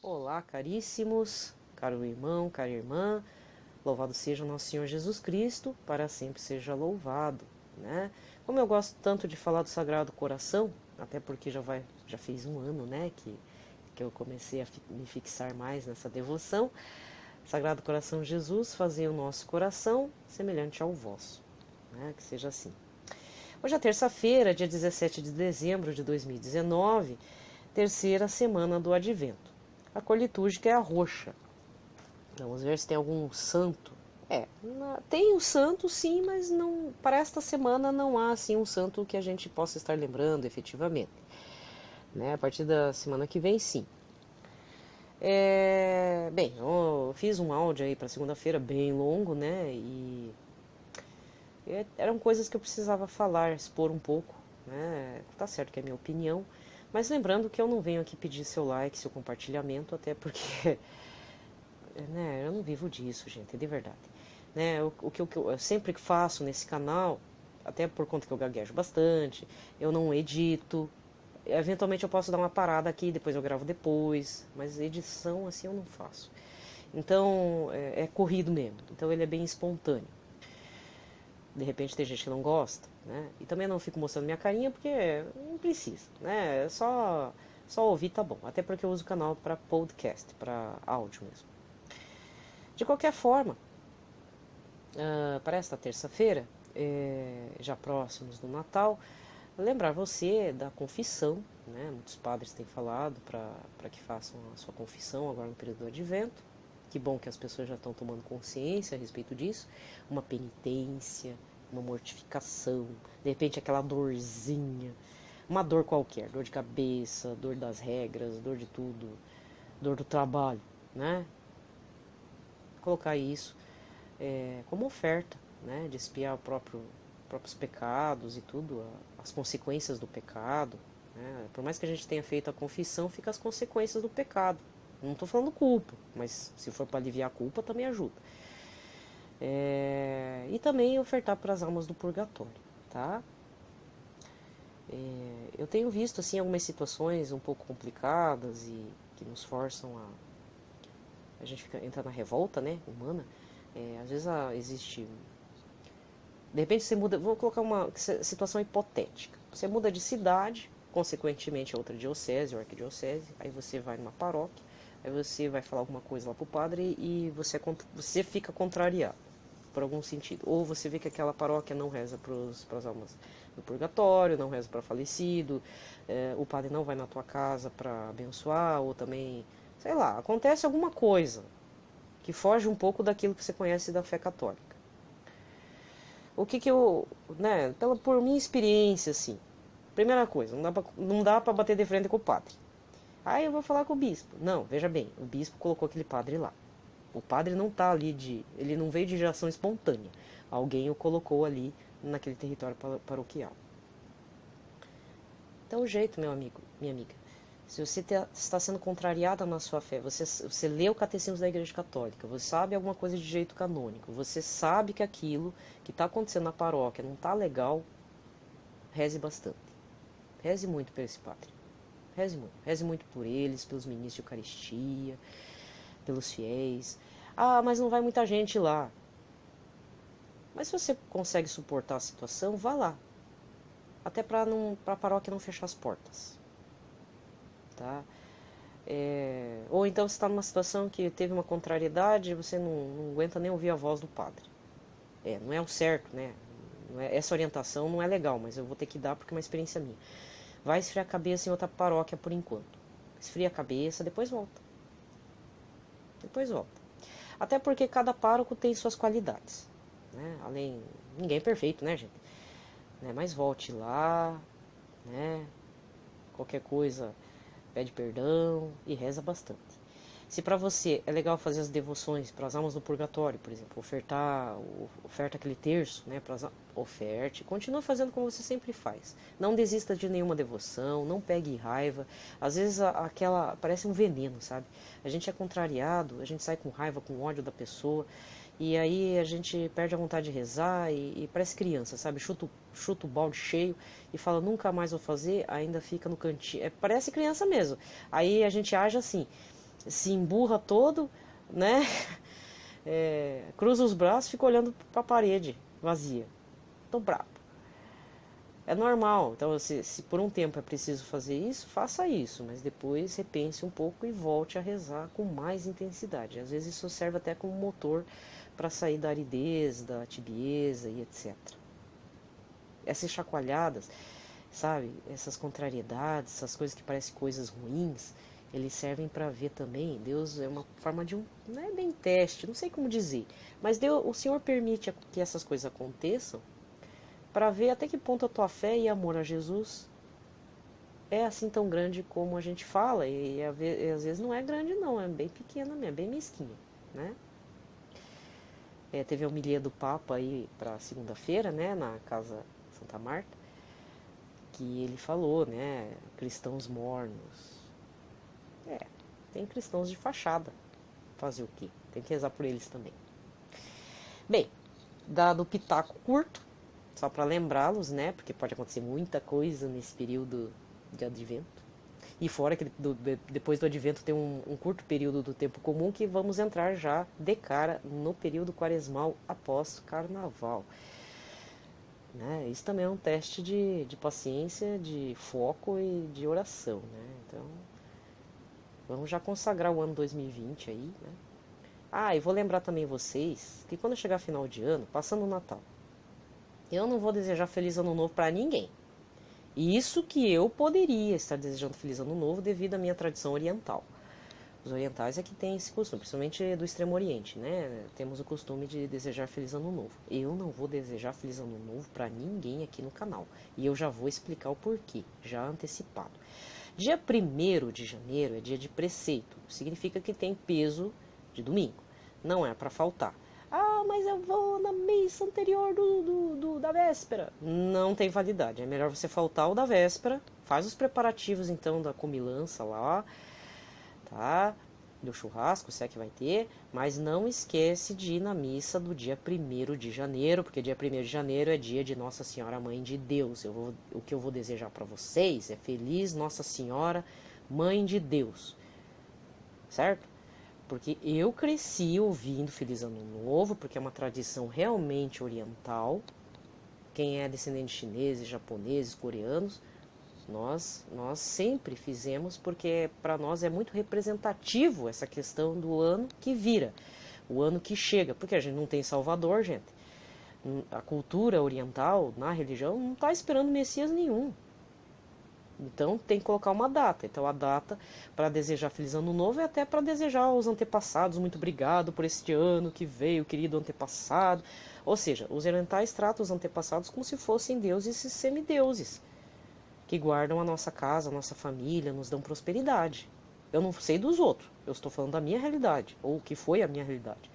Olá, caríssimos, caro irmão, cara irmã, louvado seja o nosso Senhor Jesus Cristo, para sempre seja louvado, né? Como eu gosto tanto de falar do Sagrado Coração, até porque já fez um ano, né, que eu comecei a me fixar mais nessa devoção, Sagrado Coração de Jesus, fazei o nosso coração semelhante ao vosso, né? Que seja assim. Hoje é terça-feira, dia 17 de dezembro de 2019, terceira semana do Advento. A cor litúrgica é a roxa. Vamos ver se tem algum santo. Tem o santo sim, mas não para esta semana não há assim um santo que a gente possa estar lembrando efetivamente. Né? A partir da semana que vem, sim. Bem, eu fiz um áudio aí para segunda-feira bem longo, né? E eram coisas que eu precisava falar, expor um pouco, né? Tá certo que é minha opinião, mas lembrando que eu não venho aqui pedir seu like, seu compartilhamento, até porque né, eu não vivo disso, gente, de verdade. Né, o que eu sempre faço nesse canal, até por conta que eu gaguejo bastante, eu não edito. Eventualmente eu posso dar uma parada aqui, depois eu gravo depois, mas edição assim eu não faço. Então é corrido mesmo, então ele é bem espontâneo. De repente tem gente que não gosta, né? E também não fico mostrando minha carinha porque não precisa, né? É só ouvir tá bom. Até porque eu uso o canal para podcast, para áudio mesmo. De qualquer forma, para esta terça-feira, já próximos do Natal, lembrar você da confissão, né? Muitos padres têm falado para que façam a sua confissão agora no período do Advento. Que bom que as pessoas já estão tomando consciência a respeito disso. Uma penitência, uma mortificação, de repente aquela dorzinha, uma dor qualquer, dor de cabeça, dor das regras, dor de tudo, dor do trabalho, né? Colocar isso como oferta, né? De expiar próprios pecados e tudo, as consequências do pecado. Né? Por mais que a gente tenha feito a confissão, fica as consequências do pecado. Não estou falando culpa, mas se for para aliviar a culpa, também ajuda. E também ofertar para as almas do purgatório, tá? Eu tenho visto assim algumas situações um pouco complicadas e que nos forçam a gente entra na revolta, né, humana. Às vezes existe, de repente você muda, vou colocar uma situação hipotética. Você muda de cidade, consequentemente a outra diocese ou arquidiocese, aí você vai numa paróquia, aí você vai falar alguma coisa lá pro padre e você fica contrariado por algum sentido. Ou você vê que aquela paróquia não reza para as almas do purgatório, não reza para falecido, o padre não vai na tua casa para abençoar, ou também, sei lá, acontece alguma coisa que foge um pouco daquilo que você conhece da fé católica. O que que eu, né, por minha experiência, assim, primeira coisa, não dá pra bater de frente com o padre. Aí eu vou falar com o bispo. Não, veja bem, o bispo colocou aquele padre lá. O padre não tá ali ele não veio de geração espontânea. Alguém o colocou ali naquele território paroquial. Então, o jeito, meu amigo, minha amiga. Se você está sendo contrariada na sua fé, você lê o catecismo da Igreja Católica, você sabe alguma coisa de direito canônico, você sabe que aquilo que está acontecendo na paróquia não está legal, reze bastante. Reze muito por esse padre. Reze muito. Reze muito por eles, pelos ministros de Eucaristia, pelos fiéis. Ah, mas não vai muita gente lá. Mas se você consegue suportar a situação, vá lá. Até para a paróquia não fechar as portas. Tá? Ou então você está numa situação que teve uma contrariedade e você não aguenta nem ouvir a voz do padre. Não é o certo, né? Essa orientação não é legal, mas eu vou ter que dar porque é uma experiência minha. Vai esfriar a cabeça em outra paróquia por enquanto. Esfria a cabeça, depois volta. Depois volta. Até porque cada pároco tem suas qualidades. Né? Ninguém é perfeito, né, gente? Mas volte lá, né? Qualquer coisa, pede perdão e reza bastante. Se para você é legal fazer as devoções para as almas do purgatório, por exemplo, oferta aquele terço, né, oferte, continua fazendo como você sempre faz. Não desista de nenhuma devoção, não pegue raiva. Às vezes aquela parece um veneno, sabe? A gente é contrariado, a gente sai com raiva, com ódio da pessoa, e aí a gente perde a vontade de rezar e parece criança, sabe? Chuta o balde cheio e fala nunca mais vou fazer, ainda fica no cantinho. Parece criança mesmo. Aí a gente age assim. se emburra todo, né? Cruza os braços e fica olhando para a parede vazia. Tô bravo. É normal. Então, se por um tempo é preciso fazer isso, faça isso, mas depois repense um pouco e volte a rezar com mais intensidade. Às vezes isso serve até como motor para sair da aridez, da tibieza e etc. Essas chacoalhadas, sabe? Essas contrariedades, essas coisas que parecem coisas ruins, eles servem para ver também. Deus é uma forma de não é bem teste, não sei como dizer, mas o Senhor permite que essas coisas aconteçam para ver até que ponto a tua fé e amor a Jesus é assim tão grande como a gente fala, e às vezes não é grande não, é bem pequena mesmo, é bem mesquinha, né? Teve a homilia do Papa aí para segunda-feira, né, na Casa Santa Marta, que ele falou, né, cristãos mornos. Tem cristãos de fachada, fazer o quê? Tem que rezar por eles também. Bem, dado o pitaco curto, só para lembrá-los, né? Porque pode acontecer muita coisa nesse período de advento. E fora que depois do advento tem um curto período do tempo comum que vamos entrar já de cara no período quaresmal após carnaval. Né? Isso também é um teste de paciência, de foco e de oração. Né? Então, vamos já consagrar o ano 2020 aí. Né? E vou lembrar também vocês que quando chegar final de ano, passando o Natal, eu não vou desejar Feliz Ano Novo para ninguém. Isso que eu poderia estar desejando Feliz Ano Novo devido à minha tradição oriental. Os orientais é que têm esse costume, principalmente do Extremo Oriente, né? Temos o costume de desejar Feliz Ano Novo. Eu não vou desejar Feliz Ano Novo para ninguém aqui no canal. E eu já vou explicar o porquê, já antecipado. Dia 1º de janeiro é dia de preceito. Significa que tem peso de domingo. Não é para faltar. Mas eu vou na missa anterior da véspera. Não tem validade. É melhor você faltar o da véspera. Faz os preparativos, então, da comilança lá, tá? Do churrasco, se é que vai ter. Mas não esquece de ir na missa do dia 1º de janeiro, porque dia 1º de janeiro é dia de Nossa Senhora Mãe de Deus. O que eu vou desejar para vocês é Feliz Nossa Senhora Mãe de Deus. Certo? Porque eu cresci ouvindo Feliz Ano Novo, porque é uma tradição realmente oriental. Quem é descendente de chineses, japoneses, coreanos, nós sempre fizemos, porque para nós é muito representativo essa questão do ano que vira, o ano que chega, porque a gente não tem Salvador, gente. A cultura oriental, na religião, não está esperando Messias nenhum. Então tem que colocar uma data. Então a data para desejar Feliz Ano Novo é até para desejar aos antepassados muito obrigado por este ano que veio, querido antepassado. Ou seja, os orientais tratam os antepassados como se fossem deuses e semideuses, que guardam a nossa casa, a nossa família, nos dão prosperidade. Eu não sei dos outros, eu estou falando da minha realidade, ou o que foi a minha realidade.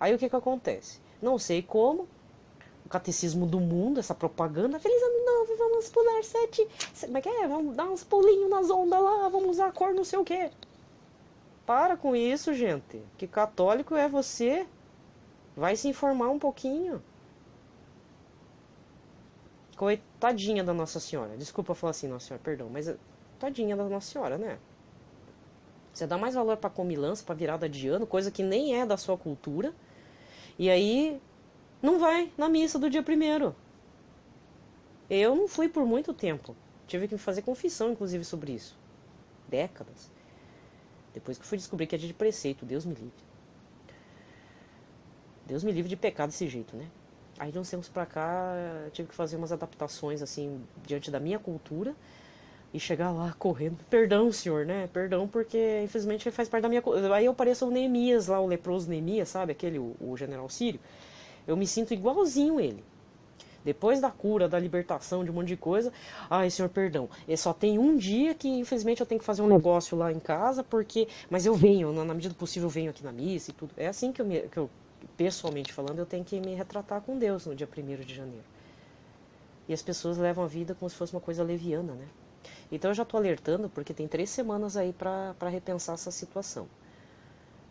Aí o que acontece? Não sei como, o catecismo do mundo, essa propaganda, Feliz Ano Novo, vamos pular 7, como é que é? Vamos dar uns pulinhos nas ondas lá, vamos usar a cor não sei o quê. Para com isso, gente, que católico é você, vai se informar um pouquinho. Coitadinha da Nossa Senhora, desculpa falar assim, Nossa Senhora, perdão, mas tadinha da Nossa Senhora, né? Você dá mais valor pra comilança, pra virada de ano, coisa que nem é da sua cultura, e aí não vai na missa do dia 1º. Eu não fui por muito tempo. Tive que fazer confissão, inclusive, sobre isso. Décadas. Depois que fui descobrir que é dia de preceito. Deus me livre. Deus me livre de pecar desse jeito, né? Aí de uns tempos pra cá, tive que fazer umas adaptações, assim, diante da minha cultura. E chegar lá correndo. Perdão, senhor, né? Perdão, porque infelizmente faz parte da minha cultura. Aí eu pareço o Neemias lá, o leproso Neemias, sabe? Aquele, o general sírio. Eu me sinto igualzinho ele. Depois da cura, da libertação, de um monte de coisa. Ai, senhor, perdão. Só tem um dia que, infelizmente, eu tenho que fazer um negócio lá em casa, porque... Mas eu venho, na medida do possível, eu venho aqui na missa e tudo. É assim que eu, pessoalmente falando, eu tenho que me retratar com Deus no dia 1º de janeiro. E as pessoas levam a vida como se fosse uma coisa leviana, né? Então eu já estou alertando, porque tem 3 semanas aí para repensar essa situação.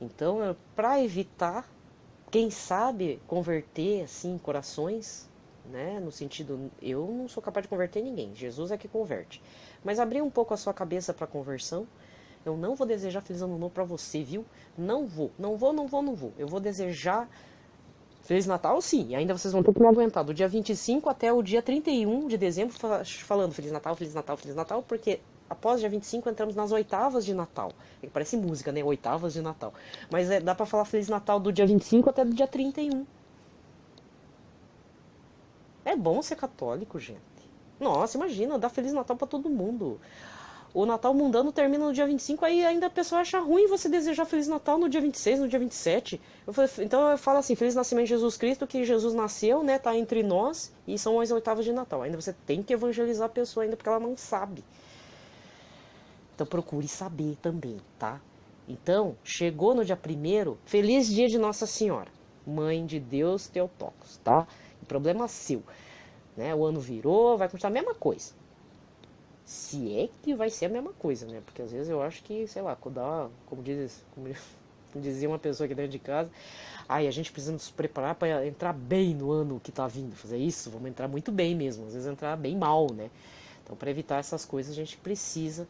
Então, para evitar, quem sabe, converter, assim, corações... Né? No sentido, eu não sou capaz de converter ninguém, Jesus é que converte, mas abrir um pouco a sua cabeça para conversão Eu não vou desejar Feliz Ano Novo pra você, viu? Não vou, não vou, não vou, não vou. Eu vou desejar Feliz Natal, sim. E ainda vocês vão ter que me aguentar do dia 25 até o dia 31 de dezembro falando Feliz Natal, Feliz Natal, Feliz Natal, porque após dia 25 entramos nas oitavas de Natal. Parece música, né? Oitavas de Natal. Mas dá pra falar Feliz Natal do dia 25 até do dia 31. É bom ser católico, gente. Nossa, imagina, dá Feliz Natal pra todo mundo. O Natal mundano termina no dia 25, aí ainda a pessoa acha ruim você desejar Feliz Natal no dia 26, no dia 27. Então eu falo assim, Feliz Nascimento de Jesus Cristo, que Jesus nasceu, né, tá entre nós, e são as oitavas de Natal. Ainda você tem que evangelizar a pessoa ainda, porque ela não sabe. Então procure saber também, tá? Então, chegou no dia 1º, feliz dia de Nossa Senhora, Mãe de Deus Teotocos, tá? O problema é seu, né? O ano virou, vai continuar a mesma coisa. Se é que vai ser a mesma coisa, né? Porque às vezes eu acho que, sei lá, como dizia uma pessoa aqui dentro de casa, a gente precisa nos preparar para entrar bem no ano que tá vindo. Fazer isso, vamos entrar muito bem mesmo. Às vezes entrar bem mal, né? Então, para evitar essas coisas, a gente precisa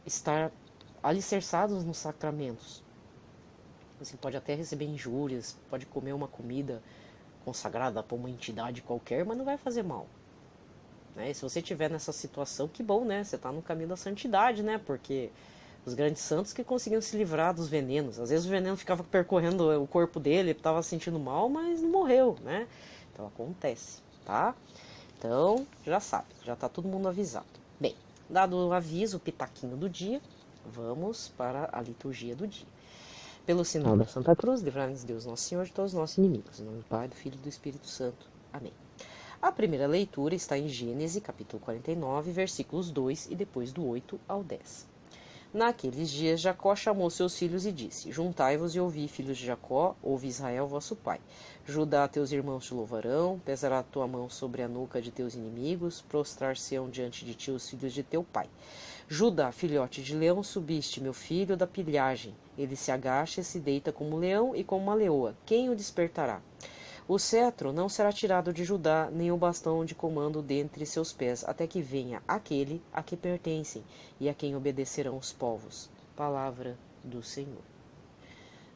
estar alicerçados nos sacramentos. Você pode até receber injúrias, pode comer uma comida consagrada por uma entidade qualquer, mas não vai fazer mal. Né? E se você estiver nessa situação, que bom, né? Você está no caminho da santidade, né? Porque os grandes santos que conseguiam se livrar dos venenos. Às vezes o veneno ficava percorrendo o corpo dele, ele estava se sentindo mal, mas não morreu, né? Então acontece, tá? Então, já sabe, já está todo mundo avisado. Bem, dado o aviso, o pitaquinho do dia, vamos para a liturgia do dia. Pelo sinal da Santa Cruz, livrai-nos Deus Nosso Senhor de todos os nossos inimigos. Em nome do Pai, do Filho e do Espírito Santo. Amém. A primeira leitura está em Gênesis, capítulo 49, versículos 2 e depois do 8 ao 10. Naqueles dias, Jacó chamou seus filhos e disse: Juntai-vos e ouvi, filhos de Jacó, ouve Israel, vosso pai. Judá, teus irmãos te louvarão, pesará a tua mão sobre a nuca de teus inimigos, prostrar-se-ão diante de ti os filhos de teu pai. Judá, filhote de leão, subiste, meu filho, da pilhagem. Ele se agacha e se deita como um leão e como uma leoa. Quem o despertará? O cetro não será tirado de Judá, nem o bastão de comando dentre seus pés, até que venha aquele a que pertencem e a quem obedecerão os povos. Palavra do Senhor.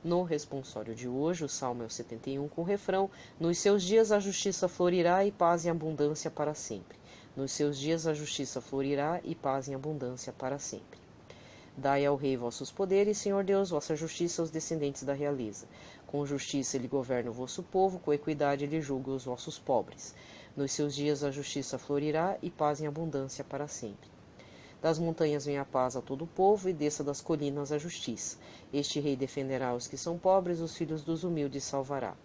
No responsório de hoje, o Salmo é o 71 com o refrão: Nos seus dias a justiça florirá e paz e abundância para sempre. Nos seus dias a justiça florirá e paz e abundância para sempre. Dai ao rei vossos poderes, Senhor Deus, vossa justiça aos descendentes da realeza. Com justiça ele governa o vosso povo, com equidade ele julga os vossos pobres. Nos seus dias a justiça florirá e paz em abundância para sempre. Das montanhas vem a paz a todo o povo e desça das colinas a justiça. Este rei defenderá os que são pobres, os filhos dos humildes salvará.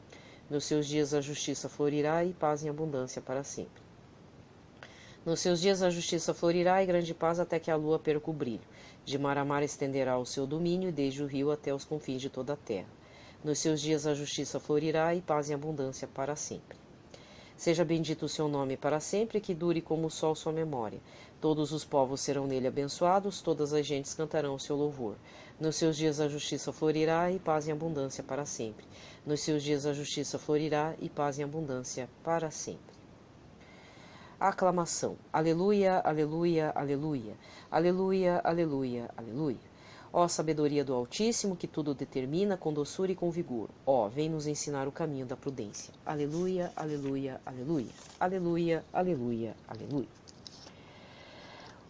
Nos seus dias a justiça florirá e paz em abundância para sempre. Nos seus dias a justiça florirá e grande paz até que a lua perca o brilho. De mar a mar estenderá o seu domínio, desde o rio até os confins de toda a terra. Nos seus dias a justiça florirá e paz em abundância para sempre. Seja bendito o seu nome para sempre, que dure como o sol sua memória. Todos os povos serão nele abençoados, todas as gentes cantarão o seu louvor. Nos seus dias a justiça florirá e paz em abundância para sempre. Nos seus dias a justiça florirá e paz em abundância para sempre. A aclamação. Aleluia, aleluia, aleluia. Aleluia, aleluia, aleluia. Ó sabedoria do Altíssimo, que tudo determina com doçura e com vigor. Ó, vem nos ensinar o caminho da prudência. Aleluia, aleluia, aleluia. Aleluia, aleluia, aleluia.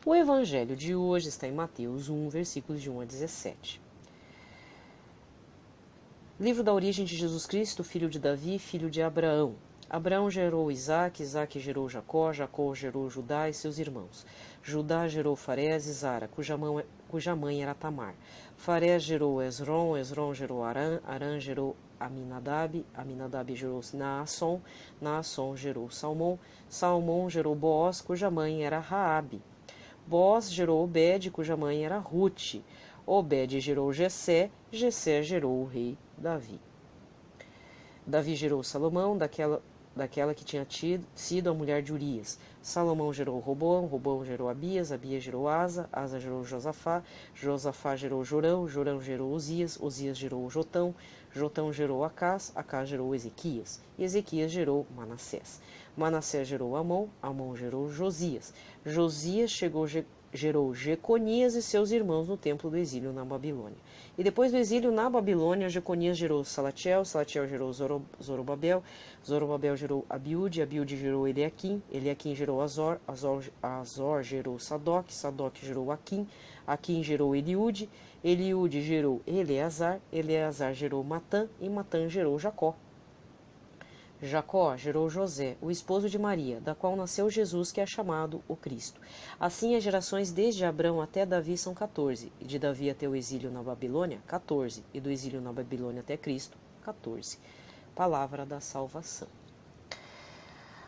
O evangelho de hoje está em Mateus 1, versículos de 1 a 17. Livro da origem de Jesus Cristo, filho de Davi, filho de Abraão. Abraão gerou Isaque, Isaque gerou Jacó, Jacó gerou Judá e seus irmãos. Judá gerou Farés e Zara, cuja mãe era Tamar. Farés gerou Esrom, Esrom gerou Arã, Arã gerou Aminadab, Aminadab gerou Naasson, Naasson gerou Salmão, Salmão gerou Boaz, cuja mãe era Raabe. Boaz gerou Obed, cuja mãe era Rute. Obed gerou Jessé, Jessé gerou o rei Davi. Davi gerou Salomão, daquela que tinha sido a mulher de Urias. Salomão gerou Roboão, Roboão gerou Abias, Abias gerou Asa, Asa gerou Josafá, Josafá gerou Jorão, Jorão gerou Uzias, Uzias gerou Jotão, Jotão gerou Acás, Acás gerou Ezequias, e Ezequias gerou Manassés. Manassés gerou Amon, Amon gerou Josias, Josias gerou Jeconias e seus irmãos no templo do exílio na Babilônia. E depois do exílio na Babilônia, Jeconias gerou Salatiel, Salatiel gerou Zorobabel, Zorobabel gerou Abiúde, Abiúde gerou Eliaquim, Eliaquim gerou Azor, Azor gerou Sadoc, Sadoc gerou Aquim, Aquim gerou Eliúde, Eliúde gerou Eleazar, Eleazar gerou Matã e Matã gerou Jacó. Jacó gerou José, o esposo de Maria, da qual nasceu Jesus, que é chamado o Cristo. Assim, as gerações desde Abrão até Davi são 14, e de Davi até o exílio na Babilônia, 14, e do exílio na Babilônia até Cristo, 14. Palavra da salvação.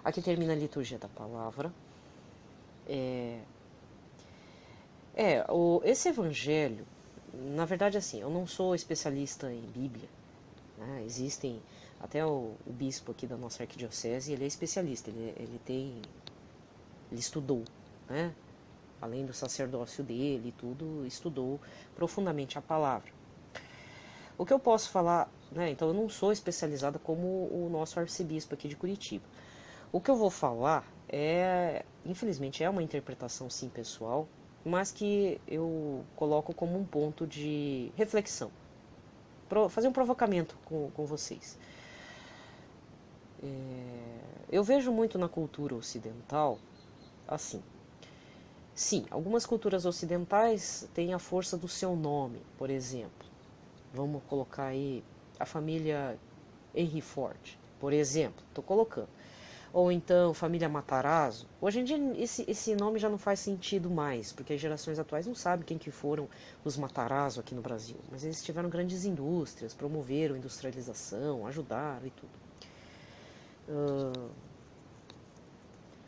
Aqui termina a liturgia da palavra. Esse evangelho, na verdade, assim, eu não sou especialista em Bíblia, né? Existem... Até o bispo aqui da nossa arquidiocese, ele é especialista, ele estudou, né? Além do sacerdócio dele e tudo, estudou profundamente a palavra. O que eu posso falar, né? Então eu não sou especializada como o nosso arcebispo aqui de Curitiba. O que eu vou falar infelizmente é uma interpretação sim pessoal, mas que eu coloco como um ponto de reflexão. Fazer um provocamento com vocês. Eu vejo muito na cultura ocidental, assim, sim, algumas culturas ocidentais têm a força do seu nome, por exemplo, vamos colocar aí a família Henry Ford, por exemplo, estou colocando, ou então família Matarazzo. Hoje em dia esse nome já não faz sentido mais, porque as gerações atuais não sabem quem que foram os Matarazzo aqui no Brasil, mas eles tiveram grandes indústrias, promoveram industrialização, ajudaram e tudo.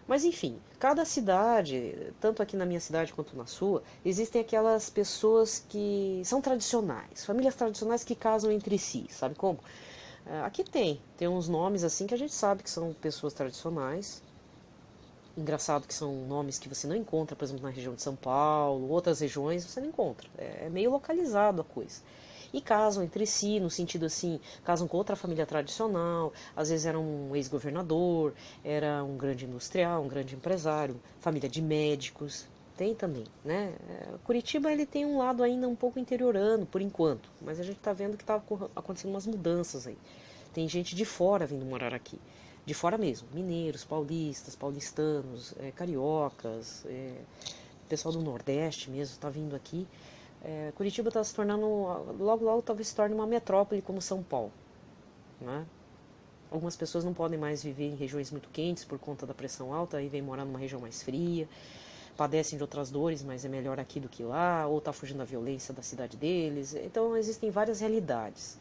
Mas enfim, cada cidade, tanto aqui na minha cidade quanto na sua, existem aquelas pessoas que são tradicionais, famílias tradicionais que casam entre si, sabe como? Aqui tem uns nomes assim que a gente sabe que são pessoas tradicionais. Engraçado que são nomes que você não encontra, por exemplo, na região de São Paulo, outras regiões você não encontra, é meio localizado a coisa. E casam entre si, no sentido assim, casam com outra família tradicional, às vezes era um ex-governador, era um grande industrial, um grande empresário, família de médicos, tem também, né? Curitiba ele tem um lado ainda um pouco interiorano, por enquanto, mas a gente está vendo que está acontecendo umas mudanças aí. Tem gente de fora vindo morar aqui, de fora mesmo, mineiros, paulistas, paulistanos, cariocas, pessoal do Nordeste mesmo está vindo aqui. Curitiba está se tornando, logo logo talvez se torne uma metrópole como São Paulo, né? Algumas pessoas não podem mais viver em regiões muito quentes por conta da pressão alta, e vem morar numa região mais fria, padecem de outras dores, mas é melhor aqui do que lá, ou está fugindo da violência da cidade deles. Então existem várias realidades.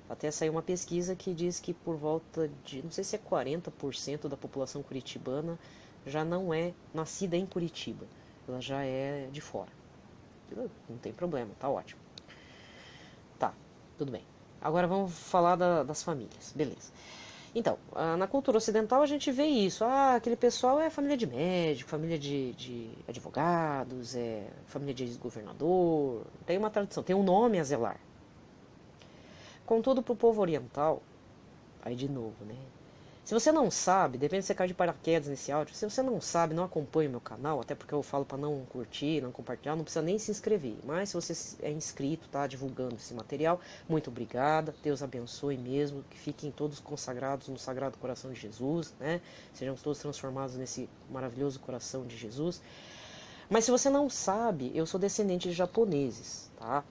Até saiu uma pesquisa que diz que por volta de, não sei se é 40% da população curitibana já não é nascida em Curitiba, ela já é de fora. Não tem problema, tá ótimo. Tá, tudo bem. Agora vamos falar das famílias, beleza. Então, na cultura ocidental a gente vê isso. Aquele pessoal é família de médico, família de advogados, família de ex-governador. Tem uma tradição, tem um nome a zelar. Contudo, para o povo oriental, aí de novo, né? Se você não sabe, depende se você cai de paraquedas nesse áudio, se você não sabe, não acompanha o meu canal, até porque eu falo para não curtir, não compartilhar, não precisa nem se inscrever. Mas se você é inscrito, tá divulgando esse material, muito obrigada, Deus abençoe mesmo, que fiquem todos consagrados no Sagrado Coração de Jesus, né? Sejamos todos transformados nesse maravilhoso coração de Jesus. Mas se você não sabe, eu sou descendente de japoneses, tá?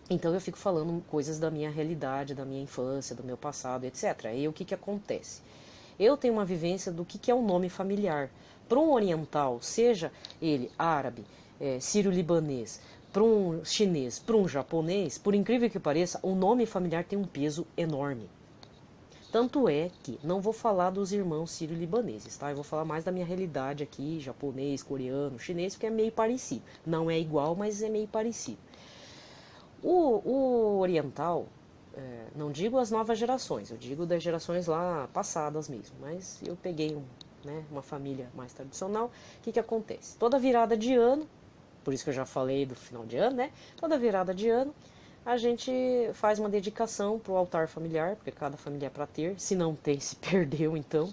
Então eu fico falando coisas da minha realidade, da minha infância, do meu passado, etc. E o que acontece? Eu tenho uma vivência do que é um nome familiar. Para um oriental, seja ele árabe, sírio-libanês, para um chinês, para um japonês, por incrível que pareça, o nome familiar tem um peso enorme. Tanto é que não vou falar dos irmãos sírio-libaneses, tá? Eu vou falar mais da minha realidade aqui, japonês, coreano, chinês, porque é meio parecido. Não é igual, mas é meio parecido. O oriental, não digo as novas gerações, eu digo das gerações lá passadas mesmo, mas eu peguei uma família mais tradicional. O que acontece? Toda virada de ano, por isso que eu já falei do final de ano, né? Toda virada de ano, a gente faz uma dedicação para o altar familiar, porque cada família é para ter, se não tem, se perdeu então.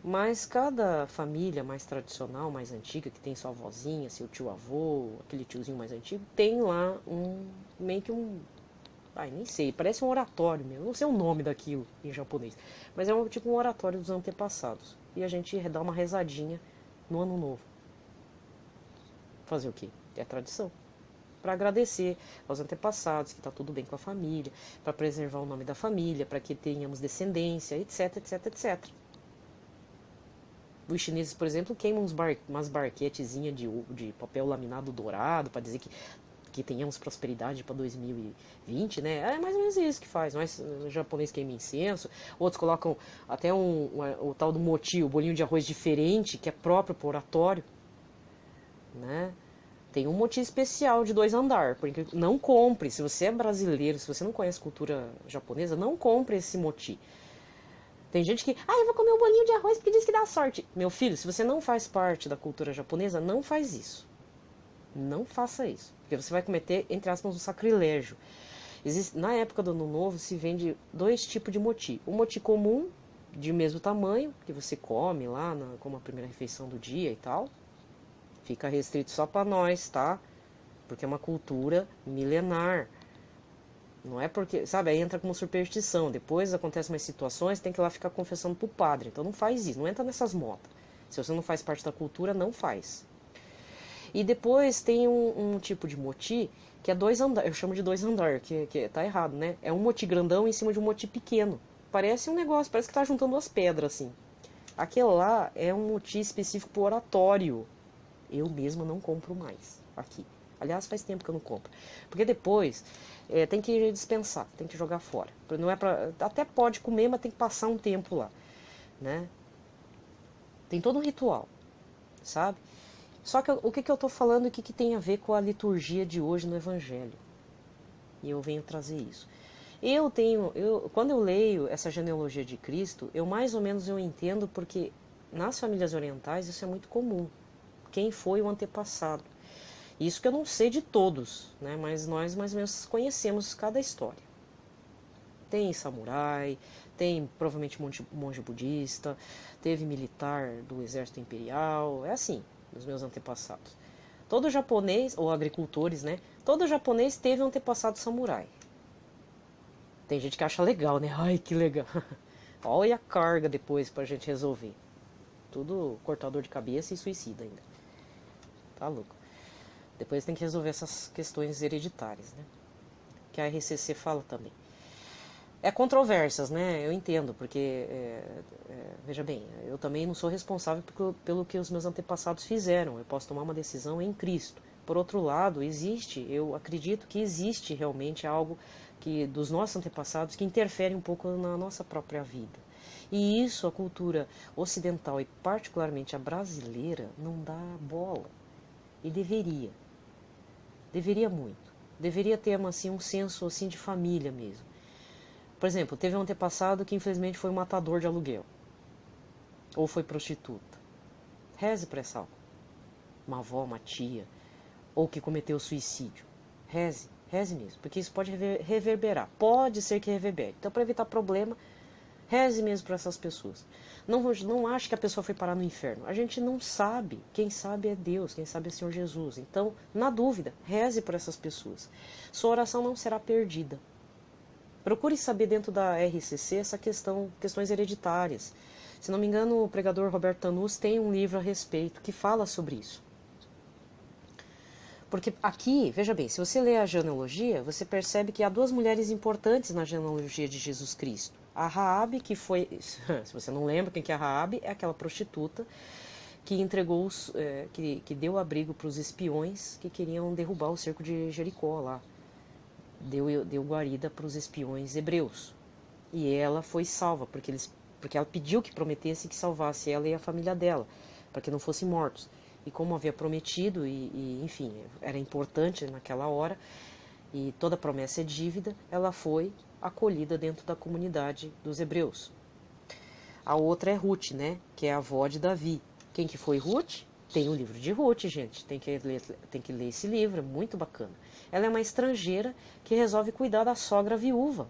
Mas cada família mais tradicional, mais antiga, que tem sua avózinha, seu tio-avô, aquele tiozinho mais antigo, tem lá meio que ai, nem sei, parece um oratório mesmo, não sei o nome daquilo em japonês, mas é tipo um oratório dos antepassados. E a gente dá uma rezadinha no ano novo. Fazer o quê? É tradição. Para agradecer aos antepassados, que está tudo bem com a família, para preservar o nome da família, para que tenhamos descendência, etc, etc, etc. Os chineses, por exemplo, queimam umas barquetezinhas de papel laminado dourado para dizer que tenhamos prosperidade para 2020, né? É mais ou menos isso que faz. Mas o japonês queima incenso, outros colocam até o tal do moti, o bolinho de arroz diferente, que é próprio para oratório, né? Tem um moti especial de 2 andares, porque não compre, se você é brasileiro, se você não conhece cultura japonesa, não compre esse moti. Tem gente que, eu vou comer um bolinho de arroz porque diz que dá sorte. Meu filho, se você não faz parte da cultura japonesa, não faz isso. Não faça isso, porque você vai cometer, entre aspas, um sacrilégio. Na época do Ano Novo se vende 2 tipos de moti. O moti comum, de mesmo tamanho, que você come lá como a primeira refeição do dia e tal. Fica restrito só para nós, tá? Porque é uma cultura milenar. Não é porque, sabe, aí entra como superstição. Depois acontecem umas situações, tem que ir lá ficar confessando pro padre. Então não faz isso, não entra nessas modas. Se você não faz parte da cultura, não faz. E depois tem um tipo de moti que é 2 andares. Eu chamo de 2 andares, que tá errado, né? É um moti grandão em cima de um moti pequeno. Parece um negócio, parece que tá juntando 2 pedras, assim. Aquele lá é um moti específico pro oratório. Eu mesma não compro mais aqui. Aliás, faz tempo que eu não compro. Porque depois tem que dispensar, tem que jogar fora. Não é pra, até pode comer, mas tem que passar um tempo lá, né? Tem todo um ritual, sabe? Só que o que eu estou falando e o que tem a ver com a liturgia de hoje no Evangelho? E eu venho trazer isso. Quando eu leio essa genealogia de Cristo, eu mais ou menos eu entendo porque nas famílias orientais isso é muito comum. Quem foi o antepassado? Isso que eu não sei de todos, né? Mas nós mais ou menos conhecemos cada história. Tem samurai, tem provavelmente monge budista, teve militar do exército imperial, é assim, dos meus antepassados. Todo japonês, ou agricultores, né? Todo japonês teve um antepassado samurai. Tem gente que acha legal, né? Ai, que legal. Olha a carga depois pra gente resolver. Tudo cortador de cabeça e suicida ainda. Tá louco. Depois tem que resolver essas questões hereditárias, né? Que a RCC fala também. É controvérsias, né? Eu entendo, porque, veja bem, eu também não sou responsável pelo que os meus antepassados fizeram. Eu posso tomar uma decisão em Cristo. Por outro lado, eu acredito que existe realmente algo que dos nossos antepassados que interfere um pouco na nossa própria vida. E isso a cultura ocidental e particularmente a brasileira não dá bola. E deveria. Deveria muito. Deveria ter assim, um senso assim, de família mesmo. Por exemplo, teve um antepassado que infelizmente foi um matador de aluguel. Ou foi prostituta. Reze para essa alma. Uma avó, uma tia. Ou que cometeu suicídio. Reze. Reze mesmo. Porque isso pode reverberar. Pode ser que reverbere. Então, para evitar problema, reze mesmo para essas pessoas. Não ache que a pessoa foi parar no inferno. A gente não sabe. Quem sabe é Deus. Quem sabe é o Senhor Jesus. Então, na dúvida, reze por essas pessoas. Sua oração não será perdida. Procure saber dentro da RCC questões hereditárias. Se não me engano, o pregador Roberto Tanus tem um livro a respeito que fala sobre isso. Porque aqui, veja bem, se você lê a genealogia, você percebe que há 2 mulheres importantes na genealogia de Jesus Cristo. A Raabe, que foi, se você não lembra quem que é a Raabe, é aquela prostituta que entregou, que deu abrigo para os espiões que queriam derrubar o cerco de Jericó lá. Deu guarida para os espiões hebreus. E ela foi salva, porque ela pediu que prometesse que salvasse ela e a família dela, para que não fossem mortos. E como havia prometido, enfim, era importante naquela hora, e toda promessa é dívida, ela foi acolhida dentro da comunidade dos hebreus. A outra é Ruth, né, que é a avó de Davi. Quem que foi Ruth? Tem o livro de Ruth, gente, tem que ler esse livro, é muito bacana. Ela é uma estrangeira que resolve cuidar da sogra viúva.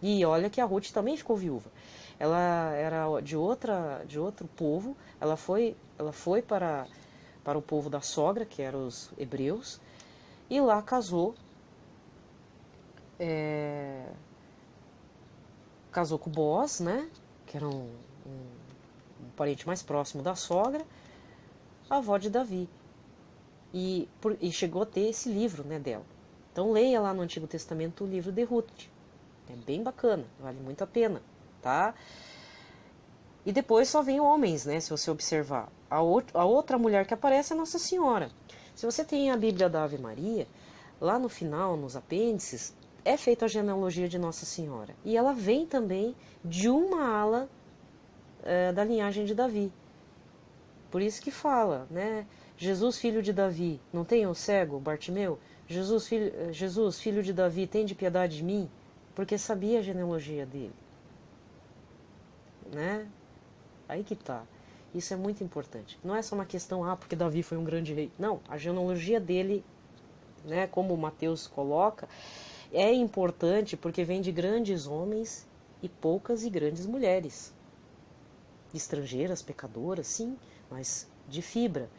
E olha que a Ruth também ficou viúva. ela era de outro povo, ela foi para o povo da sogra, que eram os hebreus, e lá é, casou com Boaz, né, que era um parente mais próximo da sogra, a avó de Davi. E chegou a ter esse livro, né, dela. Então leia lá no Antigo Testamento o livro de Ruth. É bem bacana, vale muito a pena, tá? E depois só vem homens, né, se você observar. A outra mulher que aparece é Nossa Senhora. Se você tem a Bíblia da Ave Maria, lá no final, nos apêndices, é feita a genealogia de Nossa Senhora. E ela vem também de uma ala da linhagem de Davi. Por isso que fala, né? Jesus, filho de Davi, não tem o cego, Bartimeu? Jesus, filho de Davi, tem de piedade de mim? Porque sabia a genealogia dele, né? Aí que tá. Isso é muito importante. Não é só uma questão, porque Davi foi um grande rei. Não, a genealogia dele, né, como Mateus coloca, é importante porque vem de grandes homens e poucas e grandes mulheres. Estrangeiras, pecadoras, sim, mas de fibra,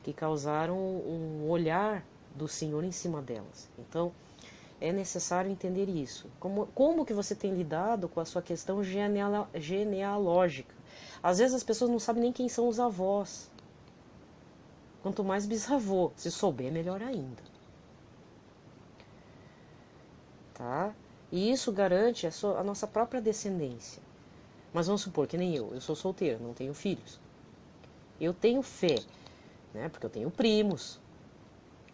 que causaram um olhar do Senhor em cima delas. Então, é necessário entender isso. Como que você tem lidado com a sua questão genealógica? Às vezes as pessoas não sabem nem quem são os avós. Quanto mais bisavô, se souber, melhor ainda. Tá? E isso garante a nossa própria descendência. Mas vamos supor que nem eu sou solteiro, não tenho filhos. Eu tenho fé, né? Porque eu tenho primos,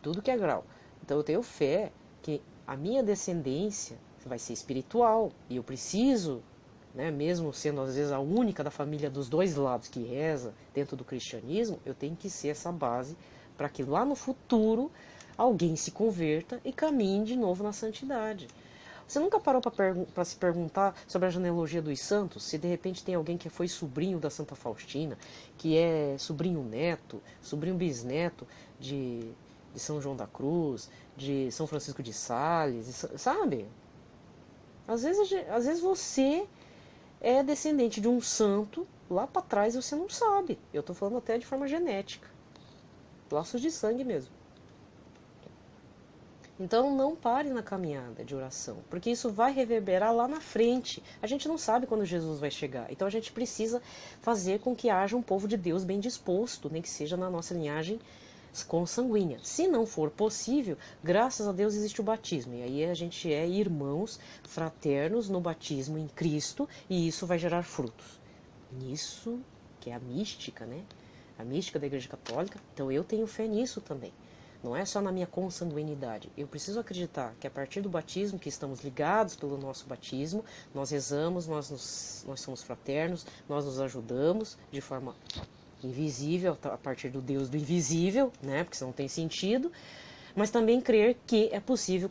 tudo que é grau. Então eu tenho fé que a minha descendência vai ser espiritual e eu preciso, né, mesmo sendo às vezes a única da família dos dois lados que reza dentro do cristianismo, eu tenho que ser essa base para que lá no futuro alguém se converta e caminhe de novo na santidade. Você nunca parou para se perguntar sobre a genealogia dos santos? Se de repente tem alguém que foi sobrinho da Santa Faustina, que é sobrinho neto, sobrinho bisneto de São João da Cruz, de São Francisco de Sales, sabe? Às vezes você é descendente de um santo, lá para trás você não sabe. Eu estou falando até de forma genética. Laços de sangue mesmo. Então não pare na caminhada de oração, porque isso vai reverberar lá na frente. A gente não sabe quando Jesus vai chegar. Então a gente precisa fazer com que haja um povo de Deus bem disposto, nem que seja na nossa linhagem consanguínea. Se não for possível, graças a Deus existe o batismo. E aí a gente é irmãos, fraternos no batismo em Cristo, e isso vai gerar frutos. Nisso que é a mística, né? A mística da Igreja Católica. Então eu tenho fé nisso também. Não é só na minha consanguinidade. Eu preciso acreditar que a partir do batismo, que estamos ligados pelo nosso batismo, nós rezamos, nós somos fraternos, nós nos ajudamos de forma invisível, a partir do Deus do invisível, né? Porque isso não tem sentido. Mas também crer que é possível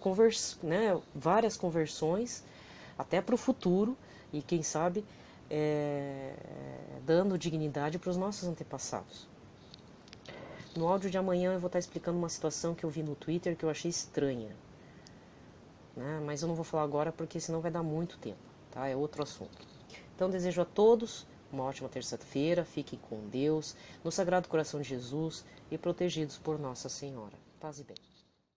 né, várias conversões, até para o futuro, e quem sabe dando dignidade para os nossos antepassados. No áudio de amanhã eu vou estar explicando uma situação que eu vi no Twitter que eu achei estranha, né? Mas eu não vou falar agora porque senão vai dar muito tempo, tá? É outro assunto. Então desejo a todos uma ótima terça-feira, fiquem com Deus, no Sagrado Coração de Jesus e protegidos por Nossa Senhora. Paz e bem.